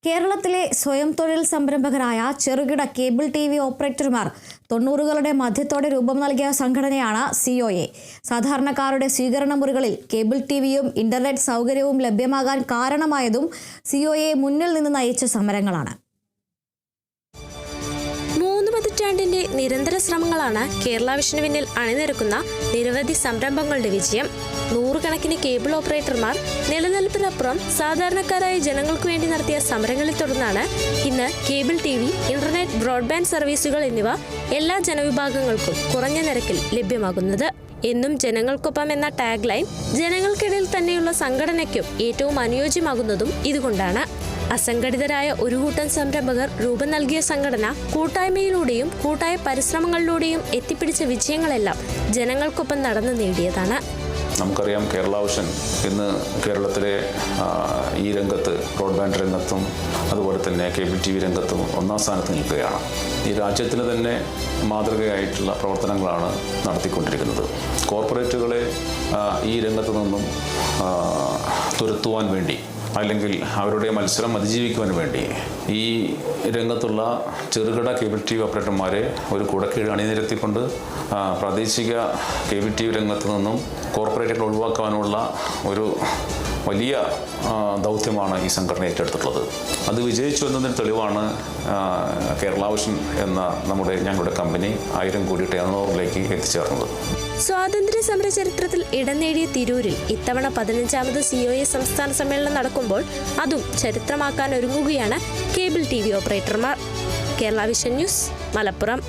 കേരളത്തിലെ സ്വയം തൊഴിൽ സംരംഭകരായ ചെറുകിട കേബിൾ TV ഓപ്പറേറ്റർമാർ 90കളുടെ മധ്യത്തോടെ രൂപം നൽകിയ സംഘടനയാണ് COA. സാധാരണക്കാരുടെ സ്വീകരണ മുറികളിൽ കേബിൾ TVയും ഇന്റർനെറ്റ് സൗകര്യവും ലഭ്യമാകാൻ കാരണമായതും COA മുന്നിൽ നിന്ന് നയിച്ച സമരങ്ങളാണ്. 3 പതിറ്റാണ്ടിന്റെ നിരന്തര ശ്രമങ്ങളാണ് കേരള വിഷന് പിന്നിൽ അണിനിരക്കുന്ന നിരവധി സംരംഭങ്ങളുടെ വിജയം. നൂറുകണക്കിന് കേബിൾ ഓപ്പറേറ്റർമാർ നിലനിൽപ്പിനപ്പുറം സാധാരണക്കാരായ ജനങ്ങൾക്ക് വേണ്ടി നടത്തിയ സമരങ്ങളെ തുടർന്നാണ് ഇന്ന് കേബിൾ TV, ഇന്റർനെറ്റ്, ബ്രോഡ്ബാൻഡ് സർവീസുകൾ എന്നിവ എല്ലാ ജനവിഭാഗങ്ങൾക്കും കുറഞ്ഞ നിരക്കിൽ ലഭ്യമാകുന്നത്. എന്നും ജനങ്ങൾക്കൊപ്പം എന്ന ടാഗ് ലൈൻ ജനങ്ങൾക്കിടയിൽ തന്നെയുള്ള സംഘടനയ്ക്കും ഏറ്റവും അനുയോജ്യമാകുന്നതും ഇതുകൊണ്ടാണ്. അസംഘടിതരായ ഒരു കൂട്ടം സംരംഭകർ രൂപം നൽകിയ സംഘടന കൂട്ടായ്മയിലൂടെയും കൂട്ടായ പരിശ്രമങ്ങളിലൂടെയും എത്തിപ്പിടിച്ച വിജയങ്ങളെല്ലാം ജനങ്ങൾക്കൊപ്പം നടന്നു നേടിയതാണ്. നമുക്കറിയാം, കേരള വിഷൻ ഇന്ന് കേരളത്തിലെ ഈ രംഗത്ത്, ബ്രോഡ്ബാൻഡ് രംഗത്തും അതുപോലെ തന്നെ കേബിൾ TV രംഗത്തും ഒന്നാം സ്ഥാനത്ത് നിൽക്കുകയാണ്. ഈ രാജ്യത്തിന് തന്നെ മാതൃകയായിട്ടുള്ള പ്രവർത്തനങ്ങളാണ് നടത്തിക്കൊണ്ടിരിക്കുന്നത്. കോർപ്പറേറ്റുകളെ ഈ രംഗത്തു നിന്നും തുരത്തുവാൻ വേണ്ടി, അല്ലെങ്കിൽ അവരുടെ മത്സരം അതിജീവിക്കുവാൻ വേണ്ടി ഈ രംഗത്തുള്ള ചെറുകിട കേബിൾ TV ഓപ്പറേറ്റർമാരെ ഒരു കുടക്കീഴ് അണിനിരത്തിക്കൊണ്ട് പ്രാദേശിക കേബിൾ TV രംഗത്ത് നിന്നും കോർപ്പറേറ്റുകൾ ഒഴിവാക്കാനുള്ള ഒരു വലിയ ദൗത്യമാണ് ഈ സംഘടന ഏറ്റെടുത്തിട്ടുള്ളത്. അത് വിജയിച്ചു എന്നതിന് തെളിവാണ് കേരള വിഷൻ എന്ന ഞങ്ങളുടെ കമ്പനി 1000 കോടി ടേൺഓവറിലേക്ക് എത്തിച്ചേർന്നത്. സ്വാതന്ത്ര്യ സമര ചരിത്രത്തിൽ ഇടം നേടിയ തിരൂരിൽ ഇത്തവണ 15ാമത് COA സംസ്ഥാന സമ്മേളനം നടക്കുമ്പോൾ അതും ചരിത്രമാക്കാൻ ഒരുങ്ങുകയാണ് കേബിൾ TV ഓപ്പറേറ്റർമാർ. Kerala vision news, Malappuram.